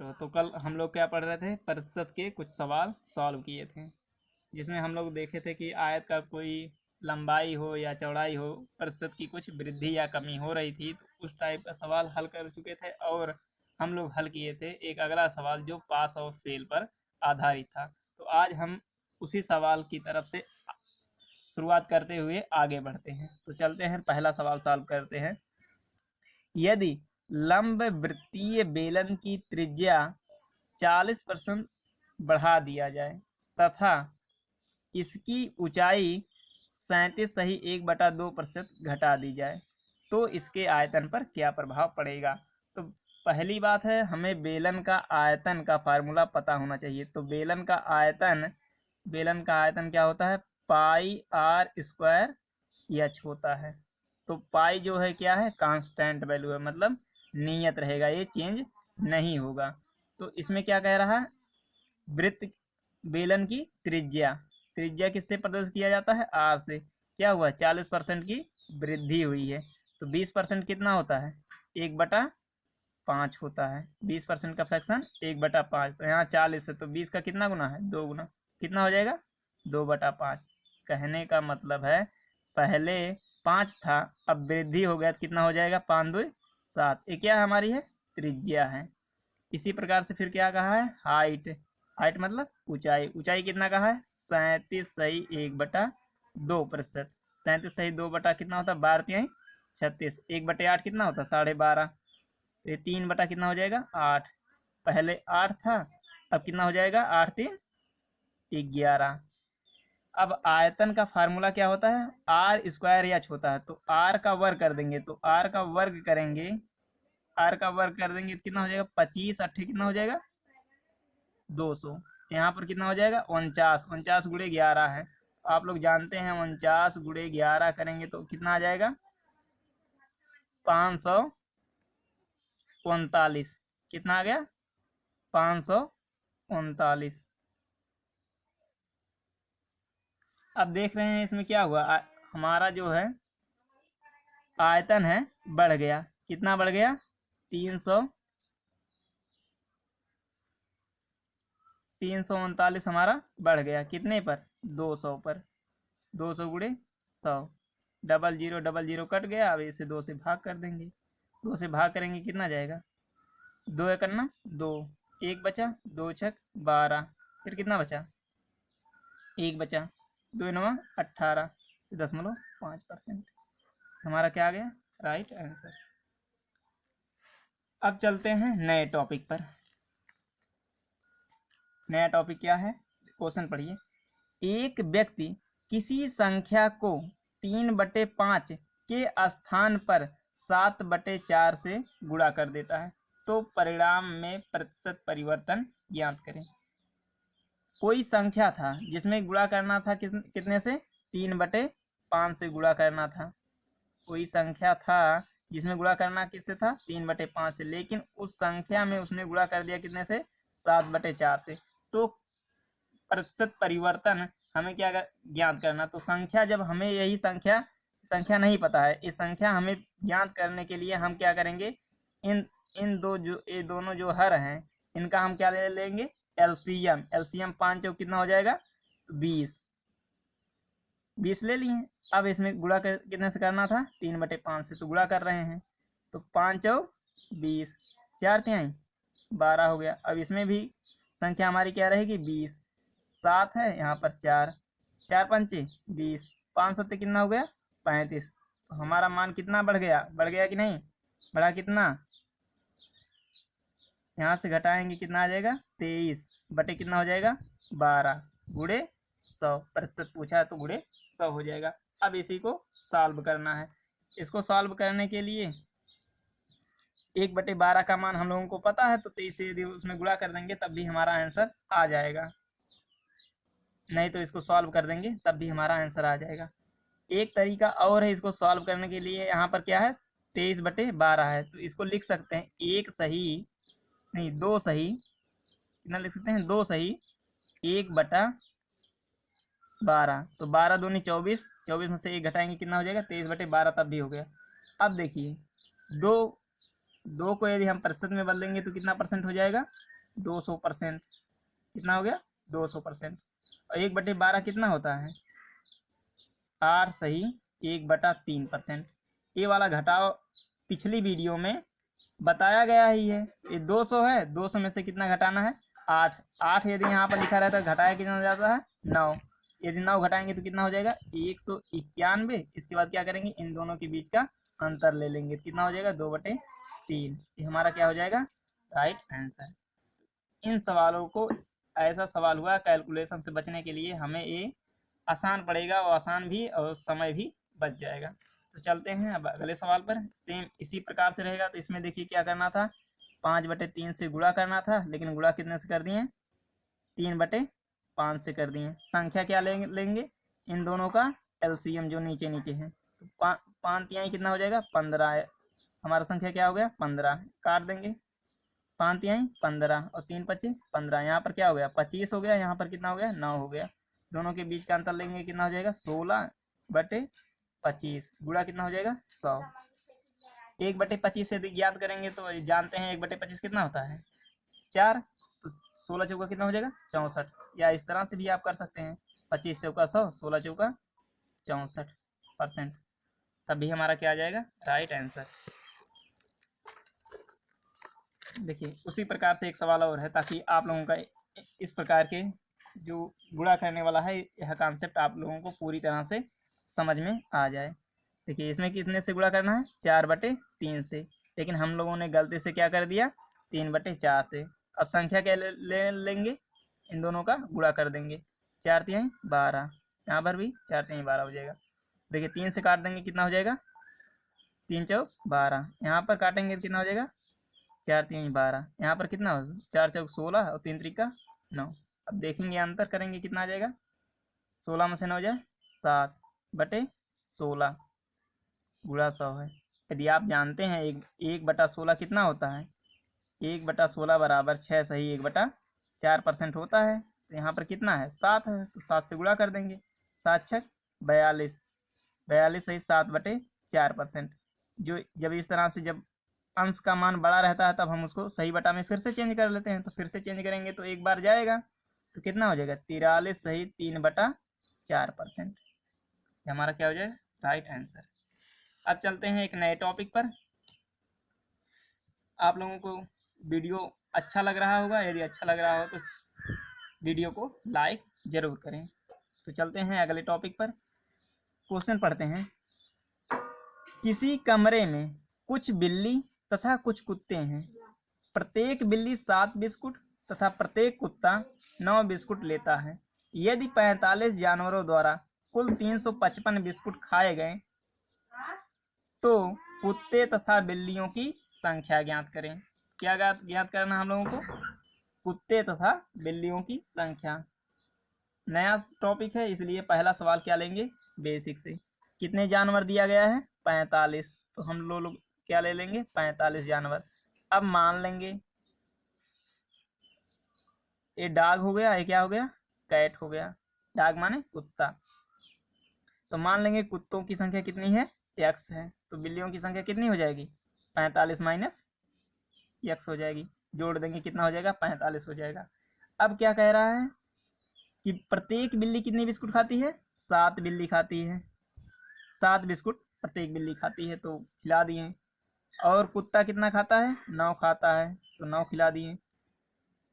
हो। तो कल हम लोग क्या पढ़ रहे थे, प्रतिशत के कुछ सवाल सॉल्व किए थे, जिसमें हम लोग देखे थे कि आयत का कोई लंबाई हो या चौड़ाई हो, प्रतिशत की कुछ वृद्धि या कमी हो रही थी, तो उस टाइप का सवाल हल कर चुके थे। और हम लोग हल किए थे एक अगला सवाल जो पास और फेल पर आधारित था। तो आज हम उसी सवाल की तरफ से शुरुआत करते हुए आगे बढ़ते हैं। तो चलते हैं, पहला सवाल सॉल्व करते हैं। यदि लंब वृत्तीय बेलन की त्रिज्या 40% बढ़ा दिया जाए तथा इसकी ऊंचाई 37.1/2% घटा दी जाए तो इसके आयतन पर क्या प्रभाव पड़ेगा। तो पहली बात है, हमें बेलन का आयतन का फार्मूला पता होना चाहिए। तो बेलन का आयतन क्या होता है, पाई आर स्क्वायर एच होता है। तो पाई जो है क्या है, कांस्टेंट वैल्यू है, मतलब नियत रहेगा, ये चेंज नहीं होगा। तो इसमें क्या कह रहा है, वृत्त बेलन की त्रिज्या किससे प्रदर्शित किया जाता है, आर से। क्या हुआ, 40% की वृद्धि हुई है। तो 20% कितना होता है, 1/5 होता है। 20% का फ्रैक्शन 1/5। तो यहाँ 40 है तो 20 का कितना गुना है, 2 गुना। कितना हो जाएगा, 2/5। कहने का मतलब है पहले 5 था, अब वृद्धि हो गया तो कितना हो जाएगा, 5 2 7। ये क्या हमारी है, त्रिज्या है। इसी प्रकार से फिर क्या कहा है, हाइट मतलब ऊंचाई कितना कहा है, 37.1/2%। 37.2 बटा कितना होता है, 12×36, 1/8 कितना होता है, 12.5। तो ये 3 बटा कितना हो जाएगा, 8। पहले 8 था, अब कितना हो जाएगा, 8×3 = 11। अब आयतन का फार्मूला क्या होता है, आर स्क्वायर एच होता है। तो आर का वर्ग कर देंगे, तो आर का वर्ग करेंगे तो कितना हो जाएगा, 25 8 कितना हो जाएगा, 200। यहाँ पर कितना हो जाएगा, 49 गुणे 11 है। तो आप लोग जानते हैं 49 गुणे 11 करेंगे तो कितना आ जाएगा, 539। कितना आ गया, 539। अब देख रहे हैं इसमें क्या हुआ, हमारा जो है आयतन है बढ़ गया। कितना बढ़ गया, 339 हमारा बढ़ गया। कितने पर, 200 पर। 200 गुणे 100, 00 कट गया। अब इसे 2 से भाग कर देंगे। 2 से भाग करेंगे कितना जाएगा, 2 एकड़ ना 2, 1 बचा, 2 छक 12, फिर कितना बचा, 1 बचा, 2 9 18, 0.5%। हमारा क्या आ गया, राइट आंसर। अब चलते हैं नए टॉपिक पर। नया टॉपिक क्या है, क्वेश्चन पढ़िए। एक व्यक्ति किसी संख्या को 3/5 के स्थान पर 7/4 से गुणा कर देता है तो परिणाम में प्रतिशत परिवर्तन ज्ञात करें। कोई संख्या था जिसमें गुणा करना था कितने से, 3/5 से गुणा करना था। कोई संख्या था जिसमें गुणा करना किससे था, 3/5 से, लेकिन उस संख्या में उसने गुणा कर दिया कितने से, 7/4 से। तो प्रतिशत परिवर्तन हमें क्या ज्ञात करना। तो संख्या, जब हमें यही संख्या नहीं पता है, इस संख्या हमें ज्ञात करने के लिए हम क्या करेंगे, इन दो जो ये दोनों जो हर हैं इनका हम क्या ले लेंगे, एलसीएम 5 चौक कितना हो जाएगा, 20 ले लिए। अब इसमें गुणा कितने से करना था, 3/5 से, तो गुणा कर रहे हैं। तो 5 चौक 20, 4×3 12 हो गया। अब इसमें भी संख्या हमारी क्या रहेगी, 20। 7 है यहाँ पर, 4 4 पंचे 20, 5 7 कितना हो गया, 35। तो हमारा मान कितना बढ़ गया कि नहीं, बढ़ा। कितना, यहाँ से घटाएंगे कितना आ जाएगा, 23 बटे कितना हो जाएगा, 12 गुणे 100। प्रतिशत पूछा है तो गुणे 100 हो जाएगा। अब इसी को सॉल्व करना है। इसको सॉल्व करने के लिए 1/12 का मान हम लोगों को पता है, तो 23 से यदि उसमें गुणा कर देंगे तब भी हमारा आंसर आ जाएगा। नहीं तो इसको सॉल्व कर देंगे तब भी हमारा आंसर आ जाएगा। एक तरीका और है इसको सॉल्व करने के लिए, यहाँ पर क्या है, 23/12 है, तो इसको लिख सकते हैं 2 सही, कितना लिख सकते हैं, 2 सही 1/12। तो 12 दूनी 24, 24 में से 1 घटाएंगे कितना हो जाएगा, 23/12 तब भी हो गया। अब देखिए, दो को यदि हम प्रतिशत में बदलेंगे तो कितना परसेंट हो जाएगा, 200%। कितना हो गया? 200%। और 1/12 कितना होता है? 8 सही 1/3%। ये वाला घटाव पिछली वीडियो में बताया गया ही है। ये 200 है, 200 में से कितना घटाना है? 8। 8 यदि यहाँ पर लिखा रहता है, घटाया कितना जाता है? 9। यदि 9 घटाएंगे तो कितना हो जाएगा? 191। इसके बाद क्या करेंगे? इन दोनों के बीच का अंतर ले लेंगे। कितना हो जाएगा? 2/3। ये हमारा क्या हो जाएगा? Right answer. इन सवालों को, ऐसा सवाल हुआ कैलकुलेशन से बचने के लिए, हमें ये आसान पड़ेगा और आसान भी और समय भी बच जाएगा। तो चलते हैं अब अगले सवाल पर। सेम इसी प्रकार से रहेगा। तो इसमें देखिए क्या करना था, 5/3 से गुणा करना था, लेकिन गुणा कितने से कर दिए? 3/5 से कर दिए। संख्या क्या लेंगे? इन दोनों का एलसीएम जो नीचे नीचे है। तो 5 तिहाई कितना हो जाएगा? 15। हमारा संख्या क्या हो गया? 15। काट देंगे। 5 तिहाई 15 और 3×5 15। यहाँ पर क्या हो गया? 25 हो गया। यहाँ पर कितना हो गया? 9 हो गया। दोनों के बीच का अंतर लेंगे, कितना हो जाएगा? 16/25। गुणा कितना हो जाएगा? 100। 1/25 यदि ज्ञात करेंगे तो जानते हैं 1/25 कितना होता है? 4। तो 16 चौका कितना हो जाएगा? 64। या इस तरह से भी आप कर सकते हैं, 25 चौका 100, 16 चौका 64%। तभी हमारा क्या आ जाएगा? Right answer. देखिए उसी प्रकार से एक सवाल और है, ताकि आप लोगों का इस प्रकार के जो गुणा करने वाला है, यह कॉन्सेप्ट आप लोगों को पूरी तरह से समझ में आ जाए। देखिए इसमें कितने से गुणा करना है? 4/3 से। लेकिन हम लोगों ने गलती से क्या कर दिया? 3/4 से। अब संख्या क्या लेंगे? इन दोनों का गुणा कर देंगे। 4 तिहाई 12। यहाँ पर भी 4 तिहाई 12 हो जाएगा। देखिए 3 से काट देंगे, कितना हो जाएगा? 3 चौक 12। यहाँ पर काटेंगे तो कितना हो जाएगा? 4 तिहाई 12। यहाँ पर कितना हो? 4 चौक 16 और 3 त्रिका 9। अब देखेंगे, अंतर करेंगे, कितना आ जाएगा? 16 में से 9 जाए 7/16 गुणा 100 है। यदि आप जानते हैं 1/16 कितना होता है? 1/16 बराबर 6 सही 1/4% होता है। तो यहाँ पर कितना है? 7 है, तो 7 से गुणा कर देंगे। 7×6 42। 42 सही 7/4%। जो जब इस तरह से जब अंश का मान बड़ा रहता है, तब हम उसको सही बटा में फिर से चेंज कर लेते हैं। तो फिर से चेंज करेंगे तो एक बार जाएगा, तो कितना हो जाएगा? 43 सही 3/4%। हमारा क्या हो जाएगा? Right answer. अब चलते हैं एक नए टॉपिक पर। आप लोगों को वीडियो अच्छा लग रहा होगा, यदि अच्छा लग रहा हो तो वीडियो को लाइक जरूर करें। तो चलते हैं अगले टॉपिक पर। क्वेश्चन पढ़ते हैं। किसी कमरे में कुछ बिल्ली तथा कुछ कुत्ते हैं। प्रत्येक बिल्ली 7 बिस्कुट तथा प्रत्येक कुत्ता 9 बिस्कुट लेता है। यदि 45 जानवरों द्वारा कुल 355 बिस्कुट खाए गए तो कुत्ते तथा बिल्लियों की संख्या ज्ञात करें। क्या ज्ञात करना हम लोगों को? कुत्ते तथा बिल्लियों की संख्या। नया टॉपिक है, इसलिए पहला सवाल क्या लेंगे? बेसिक से। कितने जानवर दिया गया है? 45। तो हम लोग क्या ले लेंगे? 45 जानवर। अब मान लेंगे ये डॉग हो गया, ये क्या हो गया? कैट हो गया। डॉग माने कुत्ता। तो मान लेंगे कुत्तों की संख्या कितनी है? x है। तो बिल्लियों की संख्या कितनी हो जाएगी? 45 माइनस x हो जाएगी। जोड़ देंगे, कितना हो जाएगा? 45 हो जाएगा। अब क्या कह रहा है कि प्रत्येक बिल्ली कितनी बिस्कुट खाती है? 7 बिल्ली खाती है। 7 बिस्कुट प्रत्येक बिल्ली खाती है, तो खिला दिए। और कुत्ता कितना खाता है? 9 खाता है, तो 9 खिला दिए।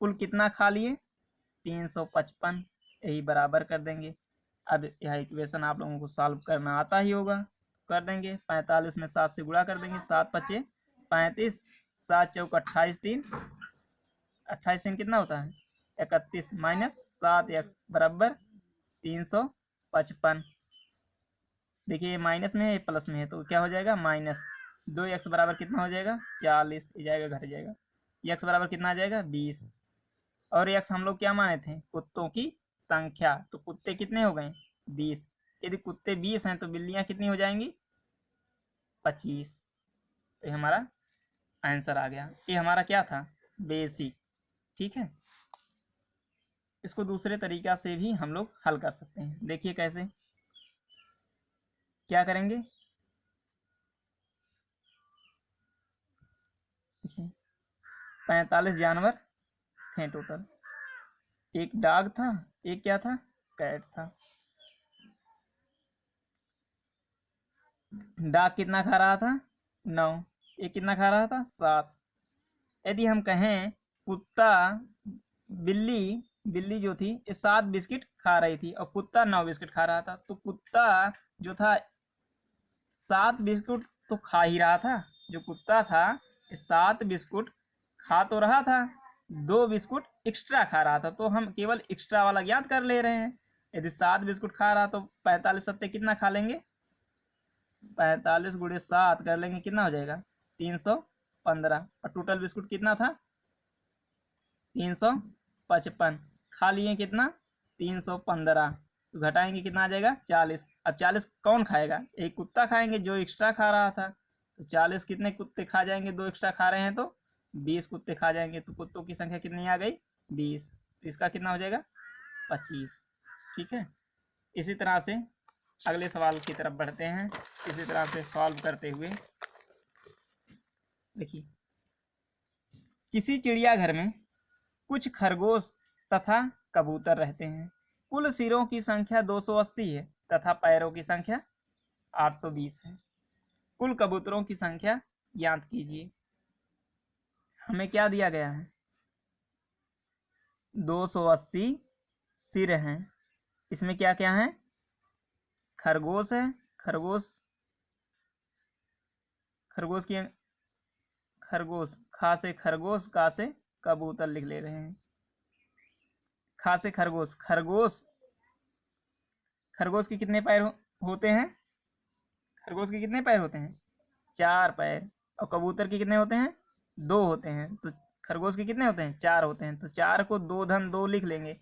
कुल कितना खा लिए? 355। यही बराबर कर देंगे। अब यह इक्वेशन आप लोगों को सॉल्व करना आता ही होगा, कर देंगे। 45 में 7 से गुणा कर देंगे। 7×5 35। 7 चौक 28 3 28 3 कितना होता है? 31 माइनस 7x बराबर 355। देखिए ये माइनस में है, ये प्लस में है, तो क्या हो जाएगा? माइनस 2x बराबर कितना हो जाएगा? 40। ये जाएगा, घट जाएगा। x बराबर कितना आ जाएगा? 20। और x हम लोग क्या माने थे? कुत्तों की संख्या। तो कुत्ते कितने हो गए? 20। यदि कुत्ते 20 हैं तो बिल्लियां कितनी हो जाएंगी? 25। तो ये हमारा आंसर आ गया। ये हमारा क्या था? बेसिक। ठीक है, इसको दूसरे तरीका से भी हम लोग हल कर सकते हैं। देखिए कैसे, क्या करेंगे? देखिए 45 जानवर थे टोटल। एक डॉग था, एक क्या था, कैट था। डॉग कितना खा रहा था, 9। एक कितना खा रहा था, 7। यदि हम कहें कुत्ता, बिल्ली बिल्ली जो थी ये 7 बिस्किट खा रही थी और कुत्ता 9 बिस्किट खा रहा था, तो कुत्ता जो था 7 बिस्कुट तो खा ही रहा था। जो कुत्ता था 7 बिस्कुट खा तो रहा था, 2 बिस्कुट एक्स्ट्रा खा रहा था। तो हम केवल एक्स्ट्रा वाला ज्ञात कर ले रहे हैं। यदि 7 बिस्कुट खा रहा तो 45 सत्ते कितना खा लेंगे, 45 गुणे 7 कर लेंगे, कितना हो जाएगा, 315। और टोटल बिस्कुट कितना था, 355। खा लिए कितना, 315। तो घटाएंगे कितना आ जाएगा, 40। अब 40 कौन खाएगा, एक कुत्ता खाएंगे जो एक्स्ट्रा खा रहा था। तो 40 कितने कुत्ते खा जाएंगे, 2 एक्स्ट्रा खा रहे हैं तो 20 कुत्ते खा जाएंगे। तो कुत्तों की संख्या कितनी आ गई, 20। तो इसका कितना हो जाएगा, 25। ठीक है। इसी तरह से अगले सवाल की तरफ बढ़ते हैं। इसी तरह से सॉल्व करते हुए देखिए, किसी चिड़ियाघर में कुछ खरगोश तथा कबूतर रहते हैं। कुल सिरों की संख्या 280 है तथा पैरों की संख्या 820 है। कुल कबूतरों की संख्या ज्ञात कीजिए। हमें क्या दिया गया है, 280 सिर हैं। इसमें क्या क्या है, खरगोश है, खरगोश, खरगोश की खरगोश, खा से खरगोश, का से कबूतर लिख ले रहे हैं। खा से खरगोश, खरगोश, खरगोश के कितने पैर होते हैं, खरगोश के कितने पैर होते हैं, 4 पैर। और कबूतर के कितने होते हैं, 2 होते हैं। तो खरगोश के कितने होते हैं, 4 होते हैं। तो 4 को 2 धन 2 लिख लेंगे,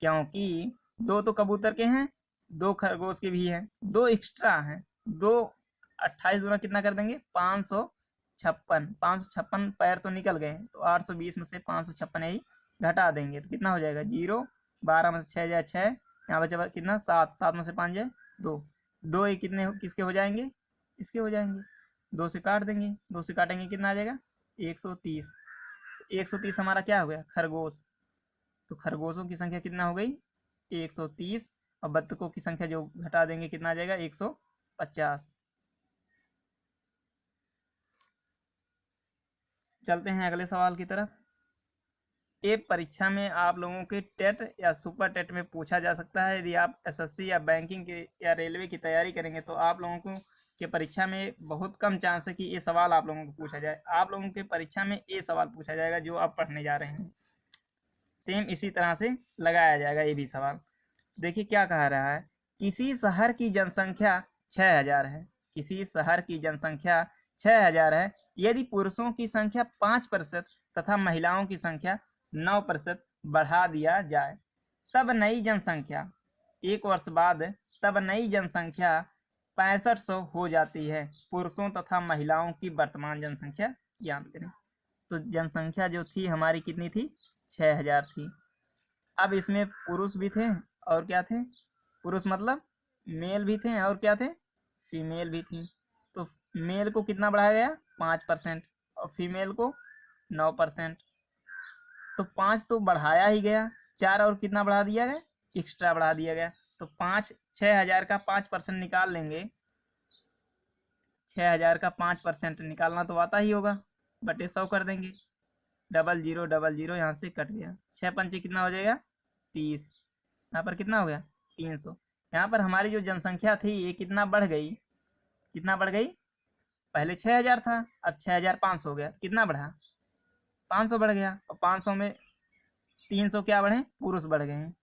क्योंकि 2 तो कबूतर के हैं, 2 खरगोश के भी हैं, 2 एक्स्ट्रा हैं। 2 28 दूना कितना कर देंगे, 556। 556 पैर तो निकल गए, तो 820 में से 556 यही घटा देंगे तो कितना हो जाएगा, 0। 12 में से 6 जाए 6, यहाँ बचा कितना, 7। 7 में से 5 जाए 2। 2 ये कितने किसके हो जाएंगे, इसके हो जाएंगे। 2 से काट देंगे, 2 से काटेंगे कितना आ जाएगा, 130। 130 हमारा क्या हो गया, खरगोश। तो खरगोशों की संख्या कितना हो गई, 130। और बत्तखों की संख्या जो घटा देंगे कितना आ जाएगा, 150। चलते हैं अगले सवाल की तरफ। एक परीक्षा में आप लोगों के टेट या सुपर टेट में पूछा जा सकता है। यदि आप एसएससी या बैंकिंग के या रेलवे की तैयारी करेंगे तो आप लोगों को के परीक्षा में बहुत कम चांस है कि ये सवाल आप लोगों को पूछा जाए। आप लोगों के परीक्षा में ये सवाल पूछा जाएगा जो आप पढ़ने जा रहे हैं, सेम इसी तरह से लगाया जाएगा ये भी सवाल। देखिए क्या कह रहा है, किसी शहर की जनसंख्या 6000 है। किसी शहर की जनसंख्या 6000 है। यदि पुरुषों की संख्या 5% तथा महिलाओं की संख्या 9% बढ़ा दिया जाए, तब नई जनसंख्या 1 वर्ष बाद, तब नई जनसंख्या 6500 हो जाती है। पुरुषों तथा महिलाओं की वर्तमान जनसंख्या ज्ञात करें। तो जनसंख्या जो थी हमारी कितनी थी, 6000 थी। अब इसमें पुरुष भी थे और क्या थे, पुरुष मतलब मेल भी थे और क्या थे, फीमेल भी थी। तो मेल को कितना बढ़ाया गया, 5% और फीमेल को 9%। तो 5 तो बढ़ाया ही गया, 4 और कितना बढ़ा दिया गया, एक्स्ट्रा बढ़ा दिया गया। तो 6000 का 5% निकाल लेंगे। 6000 का 5% निकालना तो आता ही होगा, बटे 100 कर देंगे। 0000 यहाँ से कट गया, 6 पंचे कितना हो जाएगा, 30। यहाँ पर कितना हो गया, 300। यहाँ पर हमारी जो जनसंख्या थी ये कितना बढ़ गई, कितना बढ़ गई, पहले 6000 था, अब 6500 हो गया। कितना बढ़ा, 500 बढ़ गया। और 500 में 300 क्या बढ़े, पुरुष बढ़ गए हैं।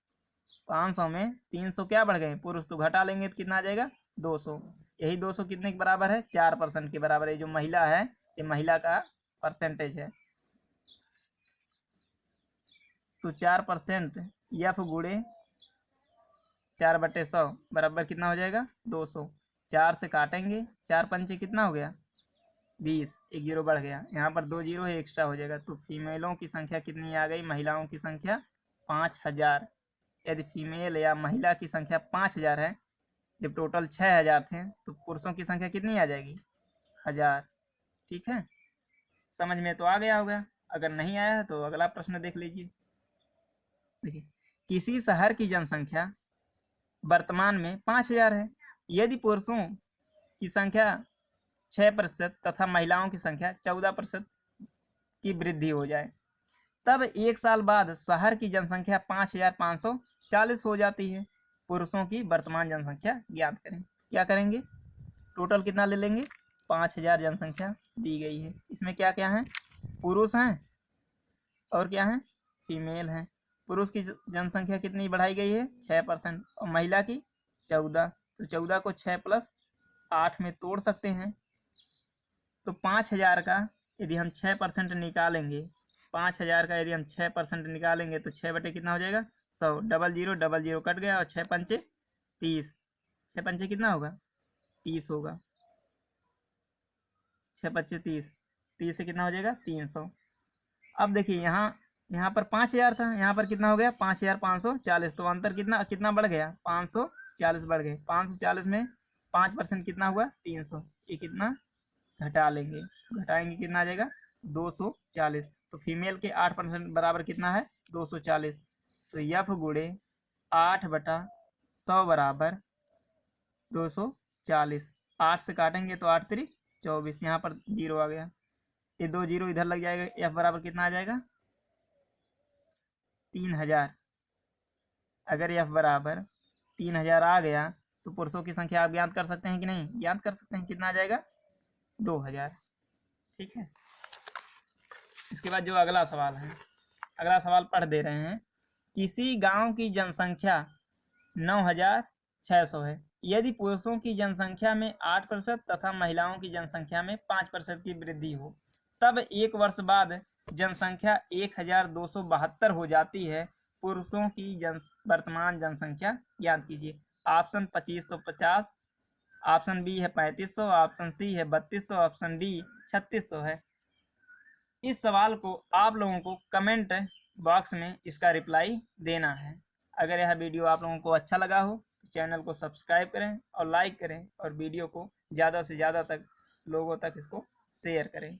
500 में 300 क्या बढ़ गए, पुरुष। तो घटा लेंगे तो कितना आ जाएगा, 200। यही 200 कितने के बराबर है, 4% के बराबर है। जो महिला है ये महिला का परसेंटेज है। तो 4% एफ गुणे 4/100 बराबर कितना हो जाएगा, 200। 4 से काटेंगे, 4 पंचे कितना हो गया, 20। एक जीरो बढ़ गया, यहाँ पर 2 जीरो है एक्स्ट्रा हो जाएगा। तो फीमेलों की संख्या कितनी आ गई, महिलाओं की संख्या 5000। यदि फीमेल या महिला की संख्या 5000 है, जब टोटल 6000 थे, तो पुरुषों की संख्या कितनी आ जाएगी, 1000। ठीक है, समझ में तो आ गया होगा। अगर नहीं आया है तो अगला प्रश्न देख लीजिए। देखिए, किसी शहर की जनसंख्या वर्तमान में 5000 है। यदि पुरुषों की संख्या 6% तथा महिलाओं की संख्या 14% की वृद्धि हो जाए, तब 1 साल बाद शहर की जनसंख्या 5540 हो जाती है। पुरुषों की वर्तमान जनसंख्या ज्ञात करें। क्या करेंगे, टोटल कितना ले लेंगे, 5000 जनसंख्या दी गई है। इसमें क्या क्या है, पुरुष हैं और क्या है, फीमेल हैं। पुरुष की जनसंख्या कितनी बढ़ाई गई है, 6%, और महिला की 14। तो 14 को 6 + 8 में तोड़ सकते हैं। तो 5000 का यदि हम 6% निकालेंगे, 5000 का यदि हम 6% निकालेंगे तो 6 बटे कितना हो जाएगा, 100। Double zero double zero cut गया और 6×5 = 30। 6×5 कितना होगा, 30 होगा। 6×5 = 30, 30 से कितना हो जाएगा, 300। अब देखिए यहाँ पर 5000 था, यहाँ पर कितना हो गया, 5540। तो अंतर कितना कितना बढ़ गया, 540 बढ़ गए। 540 में 5% कितना हुआ, 300। ये कितना घटा लेंगे, घटाएंगे कितना आ जाएगा, 240। तो फीमेल के 8% बराबर कितना है, 240। तो यफ गुणे 8/100 बराबर 240। 8 से काटेंगे तो 8 × 3 = 24। यहाँ पर 0 आ गया, ये 2 0 इधर लग जाएगा। एफ बराबर कितना आ जाएगा, 3000। अगर एफ बराबर 3000 आ गया तो पुरुषों की संख्या आप ज्ञात कर सकते हैं कि नहीं, ज्ञात कर सकते हैं। कितना आ जाएगा, 2000। ठीक है। इसके बाद जो अगला सवाल है, अगला सवाल पढ़ दे रहे हैं। किसी गांव की जनसंख्या 9600 है। यदि पुरुषों की जनसंख्या में 8% तथा महिलाओं की जनसंख्या में 5% की वृद्धि हो, तब 1 वर्ष बाद जनसंख्या 1272 हो जाती है। पुरुषों की वर्तमान जनसंख्या ज्ञात कीजिए। ऑप्शन 2550, ऑप्शन बी है 3500, ऑप्शन सी है 3200, ऑप्शन डी 3600 है। इस सवाल को आप लोगों को कमेंट बॉक्स में इसका रिप्लाई देना है। अगर यह वीडियो आप लोगों को अच्छा लगा हो तो चैनल को सब्सक्राइब करें और लाइक करें, और वीडियो को ज़्यादा से ज़्यादा तक लोगों तक इसको शेयर करें।